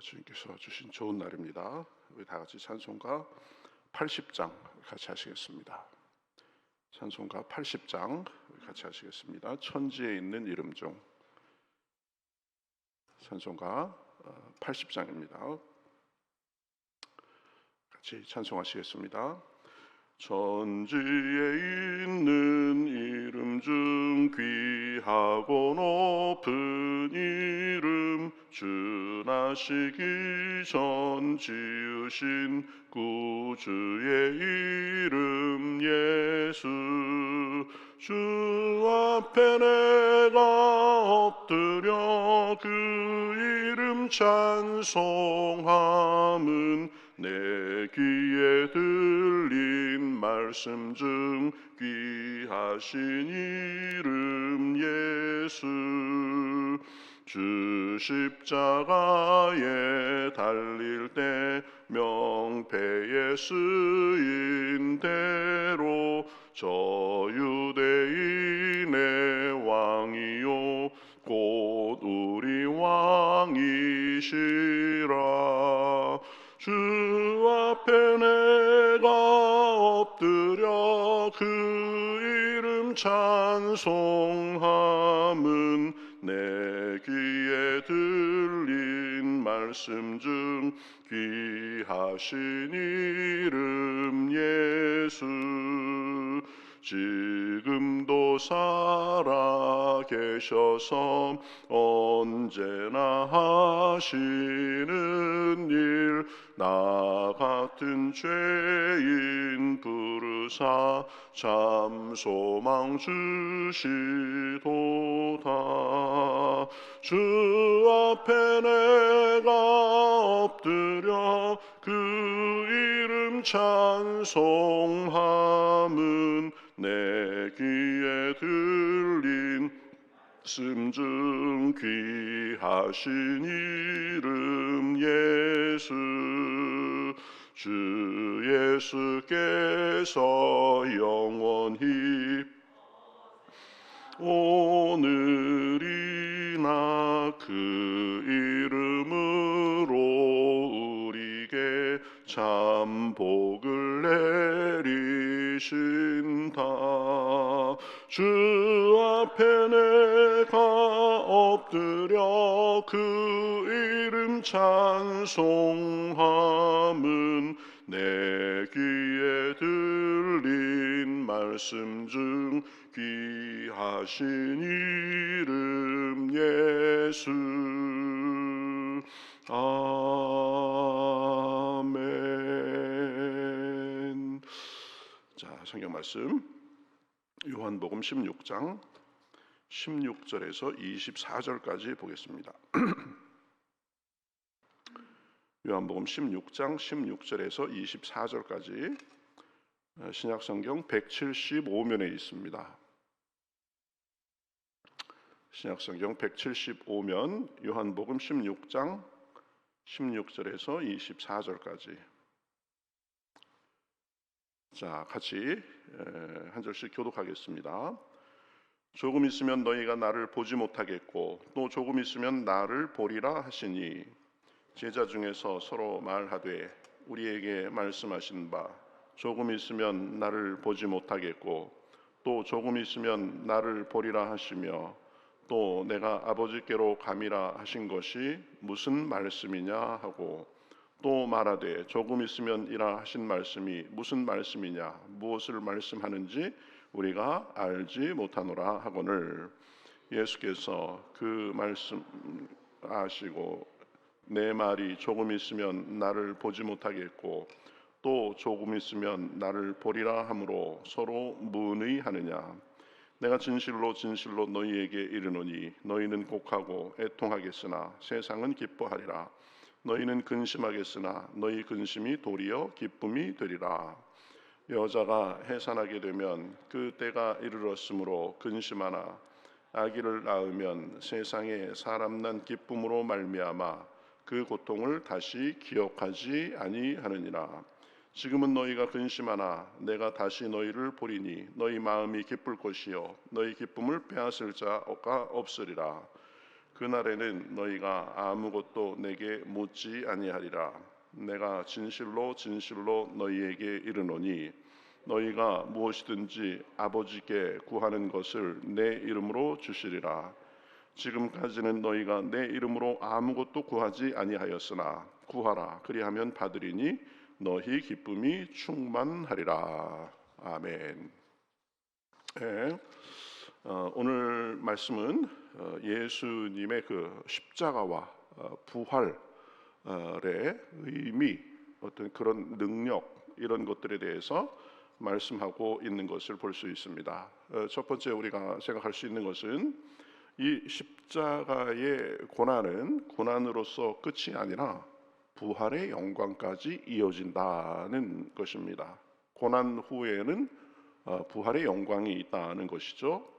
주님께서 주신 좋은 날입니다. 우리 다 같이 찬송가 80장 같이 하시겠습니다. 찬송가 80장 같이 하시겠습니다. 천지에 있는 이름 중 찬송가 80장입니다. 같이 찬송하시겠습니다. 천지에 있는 이름 중 귀하고 높은 이름, 주나시기 전 지으신 구주의 이름 예수. 주 앞에 내가 엎드려 그 이름 찬송함은 내 귀에 들린 말씀 중 귀하신 이름 예수. 주 십자가에 달릴 때 명패에 쓰인 대로 저 유대인의 왕이요 곧 우리 왕이시라. 주 앞에 내가 엎드려 그 이름 찬송함은 내 귀에 들린 말씀 중 귀하신 이름 예수. 지금도 살아 계셔서 언제나 하시는 일, 나 같은 죄인 부르사 참 소망 주시도다. 주 앞에 내가 엎드려 그 이름 찬송함은 내 귀에 들린 말씀 중 귀하신 이름 예수. 주 예수께서 영원히 오늘이나 그 이름으로 우리에게 참 복을 내리신다. 주 앞에 내가 엎드려 그 이름 찬송함은 내 귀에 들린 말씀 중 귀하신 이름 예수. 아멘. 자, 성경 말씀 요한복음 16장 16절에서 24절까지 보겠습니다. 요한복음 16장 16절에서 24절까지 신약성경 175면에 있습니다. 신약성경 175면 요한복음 16장 16절에서 24절까지. 자, 같이 한 절씩 교독하겠습니다. 조금 있으면 너희가 나를 보지 못하겠고 또 조금 있으면 나를 보리라 하시니, 제자 중에서 서로 말하되 우리에게 말씀하신 바 조금 있으면 나를 보지 못하겠고 또 조금 있으면 나를 보리라 하시며 또 내가 아버지께로 감이라 하신 것이 무슨 말씀이냐 하고, 또 말하되 조금 있으면 이라 하신 말씀이 무슨 말씀이냐, 무엇을 말씀하는지 우리가 알지 못하노라 하거늘, 예수께서 그 말씀 아시고 내 말이 조금 있으면 나를 보지 못하겠고 또 조금 있으면 나를 보리라 함으로 서로 문의하느냐. 내가 진실로 진실로 너희에게 이르노니 너희는 곡하고 애통하겠으나 세상은 기뻐하리라. 너희는 근심하겠으나 너희 근심이 도리어 기쁨이 되리라. 여자가 해산하게 되면 그 때가 이르렀으므로 근심하나 아기를 낳으면 세상에 사람 난 기쁨으로 말미암아 그 고통을 다시 기억하지 아니하느니라. 지금은 너희가 근심하나 내가 다시 너희를 보리니 너희 마음이 기쁠 것이요 너희 기쁨을 빼앗을 자가 없으리라. 그 그날에는 너희가 아무것도 내게 묻지 아니하리라. 내가 진실로 진실로 너희에게 이르노니 너희가 무엇이든지 아버지께 구하는 것을 내 이름으로 주시리라. 지금까지는 너희가 내 이름으로 아무것도 구하지 아니하였으나 구하라 그리하면 받으리니 너희 기쁨이 충만하리라. 아멘. 네, 오늘 말씀은 예수님의 그 십자가와 부활의 의미, 어떤 그런 능력, 이런 것들에 대해서 말씀하고 있는 것을 볼 수 있습니다. 첫 번째 우리가 생각할 수 있는 것은 이 십자가의 고난은 고난으로서 끝이 아니라 부활의 영광까지 이어진다는 것입니다. 고난 후에는 부활의 영광이 있다는 것이죠.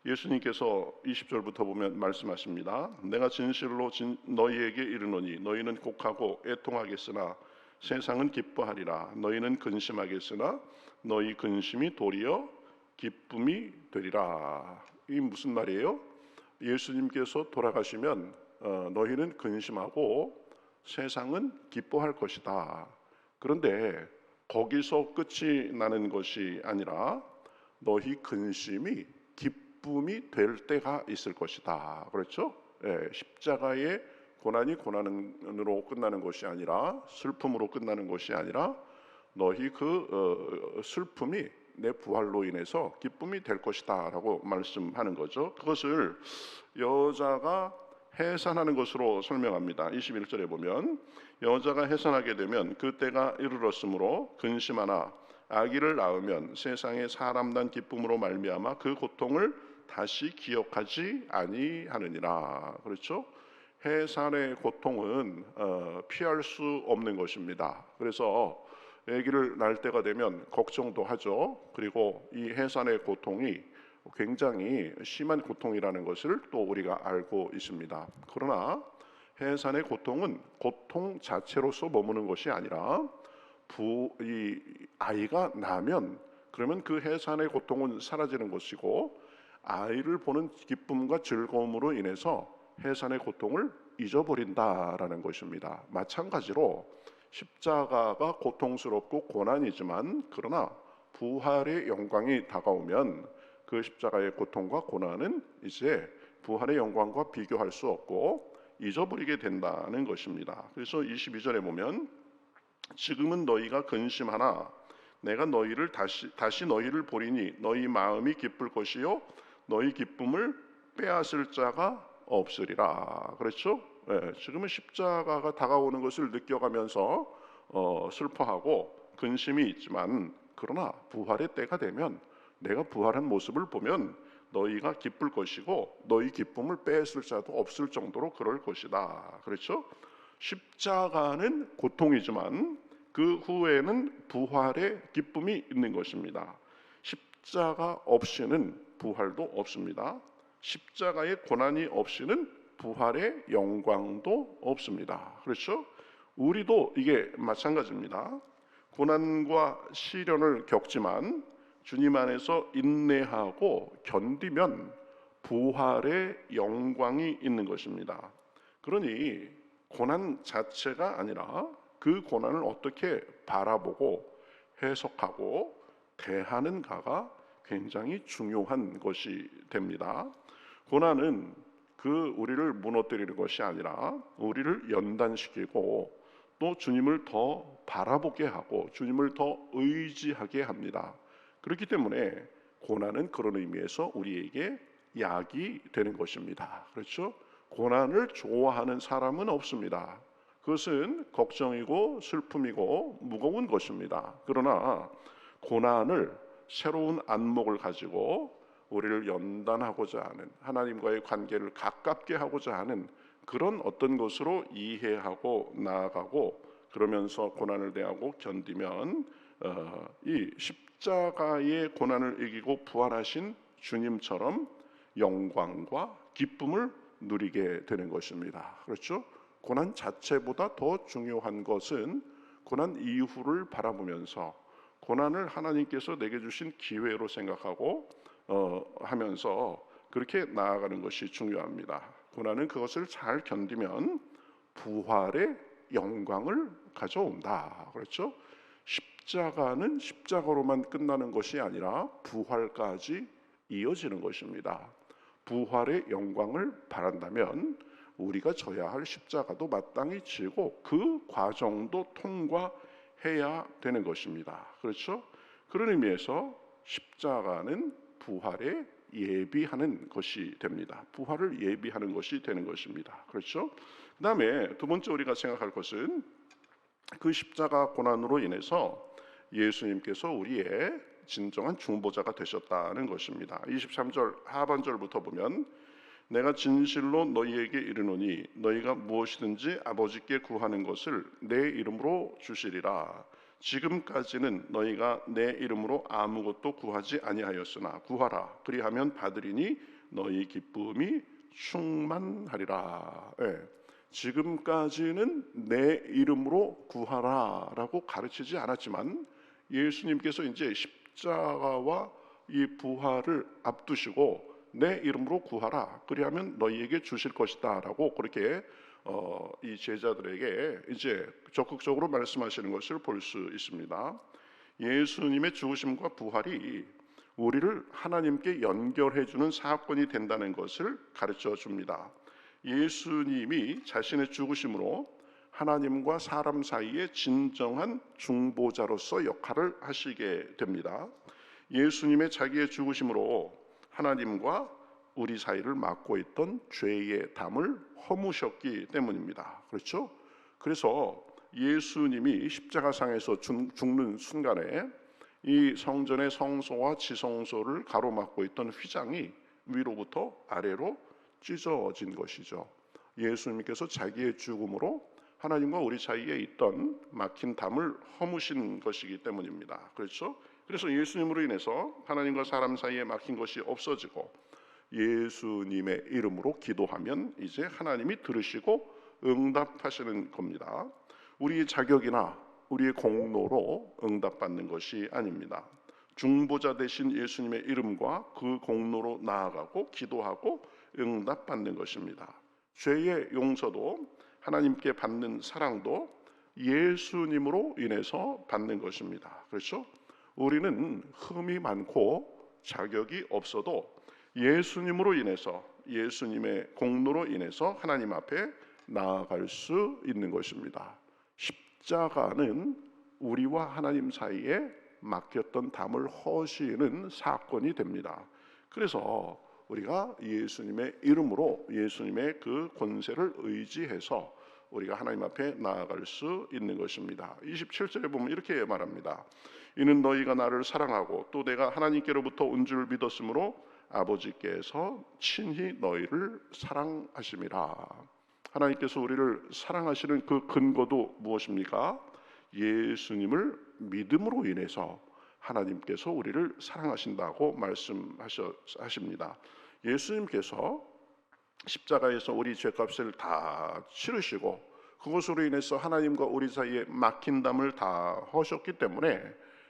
예수님께서 20절부터 보면 말씀하십니다. 내가 진실로 너희에게 이르노니 너희는 곡하고 애통하겠으나 세상은 기뻐하리라. 너희는 근심하겠으나 너희 근심이 도리어 기쁨이 되리라. 이 무슨 말이에요? 예수님께서 돌아가시면 너희는 근심하고 세상은 기뻐할 것이다. 그런데 거기서 끝이 나는 것이 아니라 너희 근심이 기쁨이 될 때가 있을 것이다. 그렇죠? 십자가의 고난이 고난으로 끝나는 것이 아니라 슬픔으로 끝나는 것이 아니라 너희 그 슬픔이 내 부활로 인해서 기쁨이 될 것이다 라고 말씀하는 거죠. 그것을 여자가 해산하는 것으로 설명합니다. 21절에 보면 여자가 해산하게 되면 그때가 이르렀으므로 근심하나 아기를 낳으면 세상에 사람 난 기쁨으로 말미암아 그 고통을 다시 기억하지 아니하느니라. 그렇죠? 해산의 고통은 피할 수 없는 것입니다. 그래서 아기를 낳을 때가 되면 걱정도 하죠. 그리고 이 해산의 고통이 굉장히 심한 고통이라는 것을 또 우리가 알고 있습니다. 그러나 해산의 고통은 고통 자체로서 머무는 것이 아니라 이 아이가 나면 그러면 그 해산의 고통은 사라지는 것이고 아이를 보는 기쁨과 즐거움으로 인해서 해산의 고통을 잊어버린다라는 것입니다. 마찬가지로 십자가가 고통스럽고 고난이지만 그러나 부활의 영광이 다가오면 그 십자가의 고통과 고난은 이제 부활의 영광과 비교할 수 없고 잊어버리게 된다는 것입니다. 그래서 22절에 보면 지금은 너희가 근심하나 내가 너희를 다시 너희를 보리니 너희 마음이 기쁠 것이요 너희 기쁨을 빼앗을 자가 없으리라. 그렇죠? 지금은 십자가가 다가오는 것을 느껴가면서 슬퍼하고 근심이 있지만 그러나 부활의 때가 되면 내가 부활한 모습을 보면 너희가 기쁠 것이고 너희 기쁨을 빼앗을 자도 없을 정도로 그럴 것이다. 그렇죠? 십자가는 고통이지만 그 후에는 부활의 기쁨이 있는 것입니다. 십자가 없이는 부활도 없습니다. 십자가의 고난이 없이는 부활의 영광도 없습니다. 그렇죠? 우리도 이게 마찬가지입니다. 고난과 시련을 겪지만 주님 안에서 인내하고 견디면 부활의 영광이 있는 것입니다. 그러니 고난 자체가 아니라 그 고난을 어떻게 바라보고 해석하고 대하는가가 굉장히 중요한 것이 됩니다. 고난은 우리를 무너뜨리는 것이 아니라 우리를 연단시키고 또 주님을 더 바라보게 하고 주님을 더 의지하게 합니다. 그렇기 때문에 고난은 그런 의미에서 우리에게 약이 되는 것입니다. 그렇죠? 고난을 좋아하는 사람은 없습니다. 그것은 걱정이고 슬픔이고 무거운 것입니다. 그러나 고난을 새로운 안목을 가지고 우리를 연단하고자 하는 하나님과의 관계를 가깝게 하고자 하는 그런 어떤 것으로 이해하고 나아가고 그러면서 고난을 대하고 견디면 이 십자가의 고난을 이기고 부활하신 주님처럼 영광과 기쁨을 누리게 되는 것입니다. 그렇죠? 고난 자체보다 더 중요한 것은 고난 이후를 바라보면서 고난을 하나님께서 내게 주신 기회로 생각하고 하면서 그렇게 나아가는 것이 중요합니다. 고난은 그것을 잘 견디면 부활의 영광을 가져온다. 그렇죠? 십자가는 십자가로만 끝나는 것이 아니라 부활까지 이어지는 것입니다. 부활의 영광을 바란다면 우리가 져야 할 십자가도 마땅히 지고 그 과정도 통과해야 되는 것입니다. 그렇죠? 그런 의미에서 십자가는 부활에 예비하는 것이 됩니다. 부활을 예비하는 것이 되는 것입니다. 그렇죠? 그 다음에 두 번째 우리가 생각할 것은 그 십자가 고난으로 인해서 예수님께서 우리의 진정한 중보자가 되셨다는 것입니다. 23절 하반절부터 보면 내가 진실로 너희에게 이르노니 너희가 무엇이든지 아버지께 구하는 것을 내 이름으로 주시리라. 지금까지는 너희가 내 이름으로 아무것도 구하지 아니하였으나 구하라. 그리하면 받으리니 너희 기쁨이 충만하리라. 지금까지는 내 이름으로 구하라라고 가르치지 않았지만 예수님께서 이제 십자가와 이 부활을 앞두시고 내 이름으로 구하라. 그리하면 너희에게 주실 것이다라고 그렇게 이 제자들에게 이제 적극적으로 말씀하시는 것을 볼 수 있습니다. 예수님의 죽으심과 부활이 우리를 하나님께 연결해 주는 사건이 된다는 것을 가르쳐 줍니다. 예수님이 자신의 죽으심으로 하나님과 사람 사이의 진정한 중보자로서 역할을 하시게 됩니다. 예수님의 자기의 죽으심으로 하나님과 우리 사이를 막고 있던 죄의 담을 허무셨기 때문입니다. 그렇죠? 그래서 예수님이 십자가상에서 죽는 순간에 이 성전의 성소와 지성소를 가로막고 있던 휘장이 위로부터 아래로 찢어진 것이죠. 예수님께서 자기의 죽음으로 하나님과 우리 사이에 있던 막힌 담을 허무신 것이기 때문입니다. 그렇죠? 그래서 예수님으로 인해서 하나님과 사람 사이에 막힌 것이 없어지고 예수님의 이름으로 기도하면 이제 하나님이 들으시고 응답하시는 겁니다. 우리의 자격이나 우리의 공로로 응답받는 것이 아닙니다. 중보자 되신 예수님의 이름과 그 공로로 나아가고 기도하고 응답받는 것입니다. 죄의 용서도 하나님께 받는 사랑도 예수님으로 인해서 받는 것입니다. 그렇죠? 우리는 흠이 많고 자격이 없어도 예수님으로 인해서 예수님의 공로로 인해서 하나님 앞에 나아갈 수 있는 것입니다. 십자가는 우리와 하나님 사이에 막혔던 담을 허시는 사건이 됩니다. 그래서 우리가 예수님의 이름으로 예수님의 그 권세를 의지해서 우리가 하나님 앞에 나아갈 수 있는 것입니다. 27절에 보면 이렇게 말합니다. 이는 너희가 나를 사랑하고 또 내가 하나님께로부터 온 줄 믿었으므로 아버지께서 친히 너희를 사랑하심이라. 하나님께서 우리를 사랑하시는 그 근거도 무엇입니까? 예수님을 믿음으로 인해서 하나님께서 우리를 사랑하신다고 말씀하십니다. 예수님께서 십자가에서 우리 죄값을 다 치르시고 그것으로 인해서 하나님과 우리 사이에 막힌 담을 다 허셨기 때문에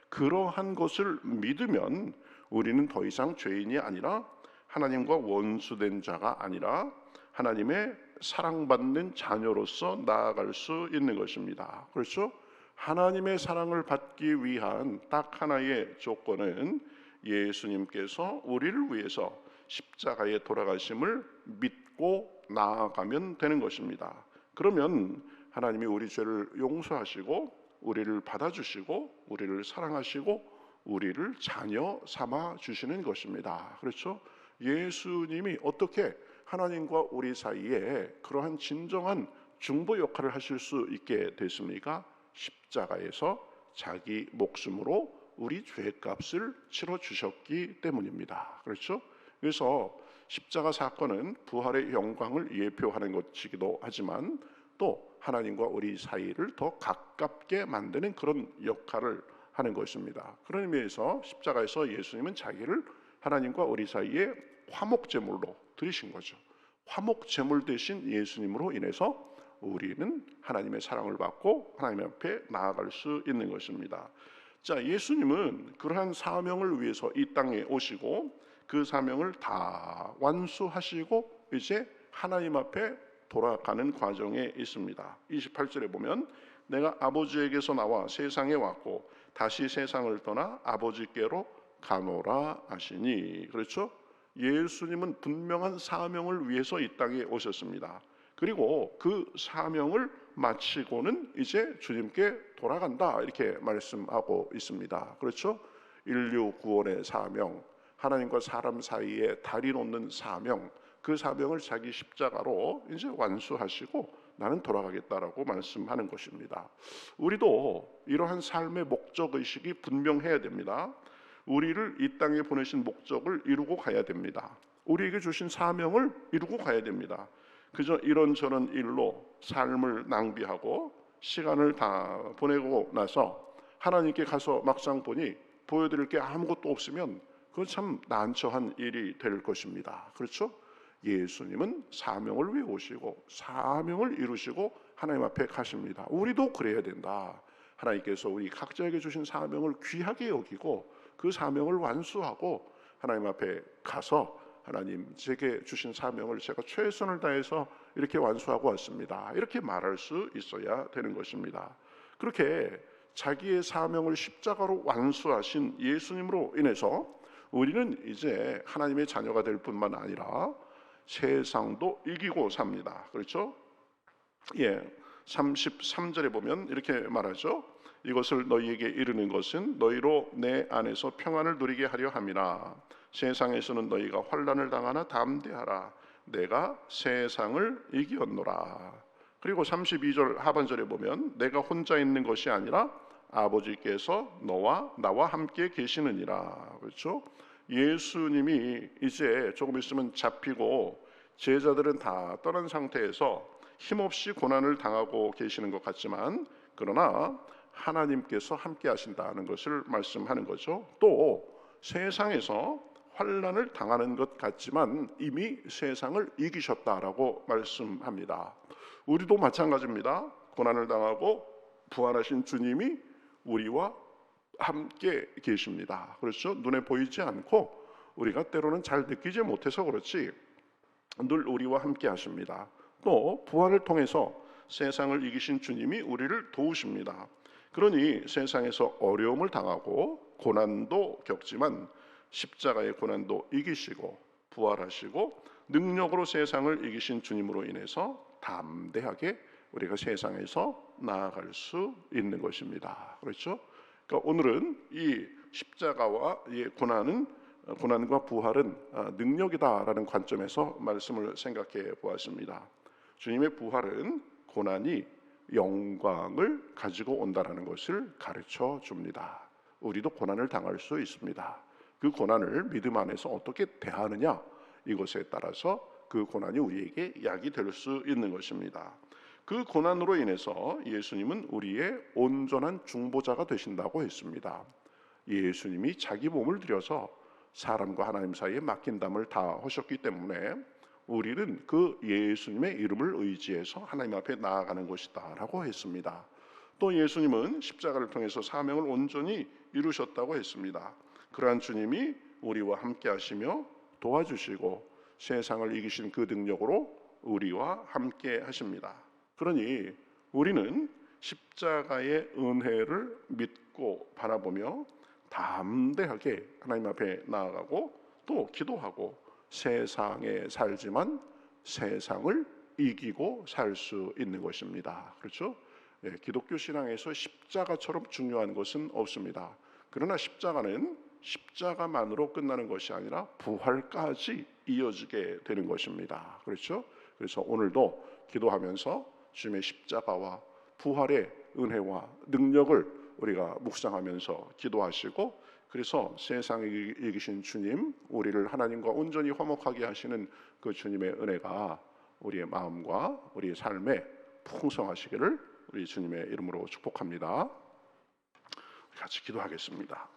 그러한 것을 믿으면 우리는 더 이상 죄인이 아니라 하나님과 원수된 자가 아니라 하나님의 사랑받는 자녀로서 나아갈 수 있는 것입니다. 그렇죠? 하나님의 사랑을 받기 위한 딱 하나의 조건은 예수님께서 우리를 위해서 십자가에 돌아가심을 믿고 나아가면 되는 것입니다. 그러면 하나님이 우리 죄를 용서하시고 우리를 받아주시고 우리를 사랑하시고 우리를 자녀 삼아 주시는 것입니다. 그렇죠? 예수님이 어떻게 하나님과 우리 사이에 그러한 진정한 중보 역할을 하실 수 있게 됐습니까? 십자가에서 자기 목숨으로 우리 죄값을 치러 주셨기 때문입니다. 그렇죠? 그래서 십자가 사건은 부활의 영광을 예표하는 것이기도 하지만 또 하나님과 우리 사이를 더 가깝게 만드는 그런 역할을 하는 것입니다. 그런 의미에서 십자가에서 예수님은 자기를 하나님과 우리 사이에 화목제물로 드리신 거죠. 화목제물 되신 예수님으로 인해서 우리는 하나님의 사랑을 받고 하나님 앞에 나아갈 수 있는 것입니다. 자, 예수님은 그러한 사명을 위해서 이 땅에 오시고 그 사명을 다 완수하시고 이제 하나님 앞에 돌아가는 과정에 있습니다. 28절에 보면 내가 아버지에게서 나와 세상에 왔고 다시 세상을 떠나 아버지께로 가노라 하시니. 그렇죠? 예수님은 분명한 사명을 위해서 이 땅에 오셨습니다. 그리고 그 사명을 마치고는 이제 주님께 돌아간다 이렇게 말씀하고 있습니다. 그렇죠? 인류 구원의 사명, 하나님과 사람 사이에 다리 놓는 사명, 그 사명을 자기 십자가로 이제 완수하시고 나는 돌아가겠다라고 말씀하는 것입니다. 우리도 이러한 삶의 목적의식이 분명해야 됩니다. 우리를 이 땅에 보내신 목적을 이루고 가야 됩니다. 우리에게 주신 사명을 이루고 가야 됩니다. 그저 이런저런 일로 삶을 낭비하고 시간을 다 보내고 나서 하나님께 가서 막상 보니 보여드릴 게 아무것도 없으면 그건 참 난처한 일이 될 것입니다. 그렇죠? 예수님은 사명을 위해 오시고 사명을 이루시고 하나님 앞에 가십니다. 우리도 그래야 된다. 하나님께서 우리 각자에게 주신 사명을 귀하게 여기고 그 사명을 완수하고 하나님 앞에 가서 하나님 제게 주신 사명을 제가 최선을 다해서 이렇게 완수하고 왔습니다. 이렇게 말할 수 있어야 되는 것입니다. 그렇게 자기의 사명을 십자가로 완수하신 예수님으로 인해서 우리는 이제 하나님의 자녀가 될 뿐만 아니라 세상도 이기고 삽니다. 그렇죠? 33절에 보면 이렇게 말하죠. 이것을 너희에게 이르는 것은 너희로 내 안에서 평안을 누리게 하려 함이라. 세상에서는 너희가 환난을 당하나 담대하라. 내가 세상을 이기었노라. 그리고 32절 하반절에 보면 내가 혼자 있는 것이 아니라 아버지께서 너와 나와 함께 계시느니라. 그렇죠? 예수님이 이제 조금 있으면 잡히고 제자들은 다 떠난 상태에서 힘없이 고난을 당하고 계시는 것 같지만 그러나 하나님께서 함께 하신다는 것을 말씀하는 거죠. 또 세상에서 환난을 당하는 것 같지만 이미 세상을 이기셨다라고 말씀합니다. 우리도 마찬가지입니다. 고난을 당하고 부활하신 주님이 우리와 함께 계십니다. 그렇죠? 눈에 보이지 않고 우리가 때로는 잘 느끼지 못해서 그렇지 늘 우리와 함께 하십니다. 또 부활을 통해서 세상을 이기신 주님이 우리를 도우십니다. 그러니 세상에서 어려움을 당하고 고난도 겪지만 십자가의 고난도 이기시고 부활하시고 능력으로 세상을 이기신 주님으로 인해서 담대하게 우리가 세상에서 나아갈 수 있는 것입니다. 그렇죠? 그러니까 오늘은 이 십자가와 이 고난과 부활은 능력이다라는 관점에서 말씀을 생각해 보았습니다. 주님의 부활은 고난이 영광을 가지고 온다라는 것을 가르쳐 줍니다. 우리도 고난을 당할 수 있습니다. 그 고난을 믿음 안에서 어떻게 대하느냐 이것에 따라서 그 고난이 우리에게 약이 될 수 있는 것입니다. 그 고난으로 인해서 예수님은 우리의 온전한 중보자가 되신다고 했습니다. 예수님이 자기 몸을 들여서 사람과 하나님 사이에 막힌 담을 다 하셨기 때문에 우리는 그 예수님의 이름을 의지해서 하나님 앞에 나아가는 것이다 라고 했습니다. 또 예수님은 십자가를 통해서 사명을 온전히 이루셨다고 했습니다. 그러한 주님이 우리와 함께 하시며 도와주시고 세상을 이기신 그 능력으로 우리와 함께 하십니다. 그러니 우리는 십자가의 은혜를 믿고 바라보며 담대하게 하나님 앞에 나아가고 또 기도하고 세상에 살지만 세상을 이기고 살 수 있는 것입니다. 그렇죠? 기독교 신앙에서 십자가처럼 중요한 것은 없습니다. 그러나 십자가는 십자가만으로 끝나는 것이 아니라 부활까지 이어지게 되는 것입니다. 그렇죠? 그래서 오늘도 기도하면서 주님의 십자가와 부활의 은혜와 능력을 우리가 묵상하면서 기도하시고 그래서 세상에 이기신 주님, 우리를 하나님과 온전히 화목하게 하시는 그 주님의 은혜가 우리의 마음과 우리의 삶에 풍성하시기를 우리 주님의 이름으로 축복합니다. 같이 기도하겠습니다.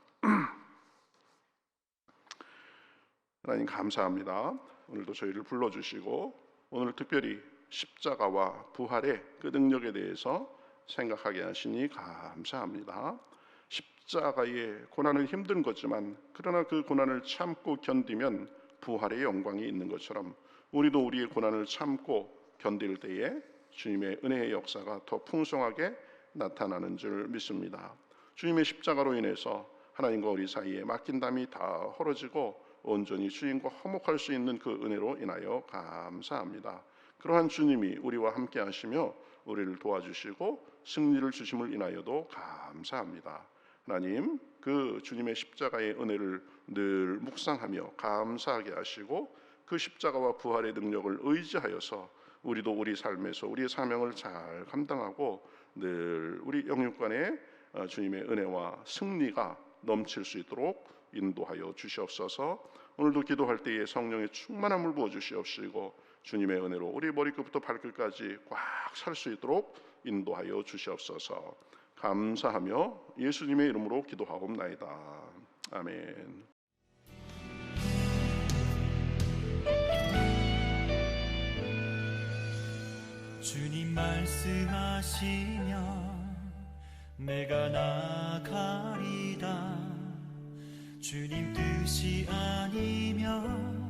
하나님 감사합니다. 오늘도 저희를 불러주시고 오늘 특별히 십자가와 부활의 그 능력에 대해서 생각하게 하시니 감사합니다. 십자가의 고난은 힘든 거지만 그러나 그 고난을 참고 견디면 부활의 영광이 있는 것처럼 우리도 우리의 고난을 참고 견딜 때에 주님의 은혜의 역사가 더 풍성하게 나타나는 줄 믿습니다. 주님의 십자가로 인해서 하나님과 우리 사이에 막힌 담이 다 헐어지고 온전히 주님과 화목할 수 있는 그 은혜로 인하여 감사합니다. 그러한 주님이 우리와 함께 하시며 우리를 도와주시고 승리를 주심을 인하여도 감사합니다. 하나님, 그 주님의 십자가의 은혜를 늘 묵상하며 감사하게 하시고 그 십자가와 부활의 능력을 의지하여서 우리도 우리 삶에서 우리의 사명을 잘 감당하고 늘 우리 영육간에 주님의 은혜와 승리가 넘칠 수 있도록 인도하여 주시옵소서. 오늘도 기도할 때에 성령의 충만함을 부어 주시옵시고 주님의 은혜로 우리 머리끝부터 발끝까지 꽉 찰 수 있도록 인도하여 주시옵소서. 감사하며 예수님의 이름으로 기도하옵나이다. 아멘. 주님 말씀하시면 내가 나가리다. 주님 뜻이 아니면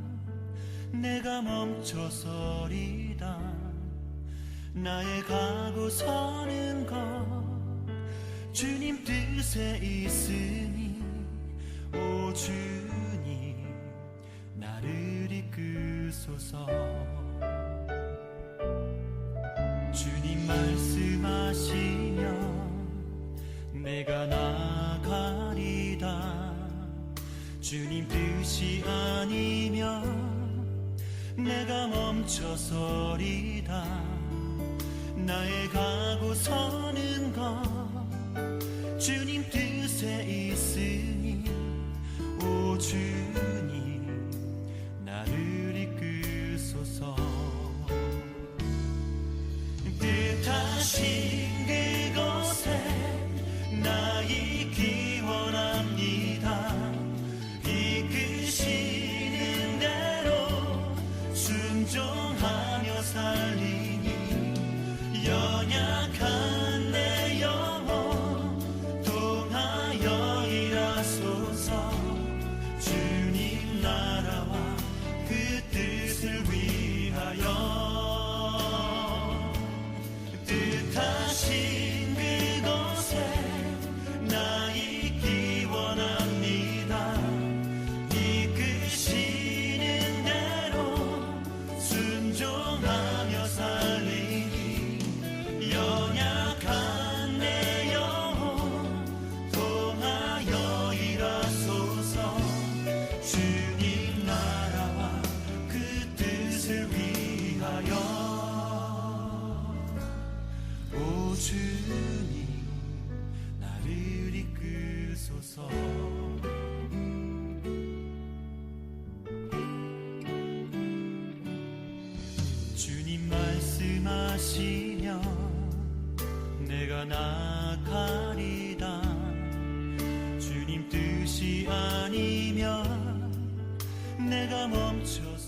내가 멈춰서리다. 나의 가고 서는 것 주님 뜻에 있으니 오 주님 나를 이끄소서. 주님 말씀하시면 내가 나가리다. 주님 뜻이 아니면 내가 멈춰서리다. 나의 가고 서는 것 주님 뜻에 있으니 오 주님 나를 이끄소서. 뜻하신 그곳에 나 있기 원합니다. 이끄시는 대로 순종하며 살리니 연약한 내 영혼 통하여 일하소서. 주님 나라와 그 뜻을 위하여 뜻하신 그곳에 나 있기 원합니다. 이끄시는 대로 순종하며 살리니 연약한 내 영혼 통하여 일하소서. 주님 나라와 그 뜻을 위하여 오 주님 나를 이끄소서. 주님 말씀하시면 내가 나가리다. 주님 뜻이 아니면 내가 멈춰서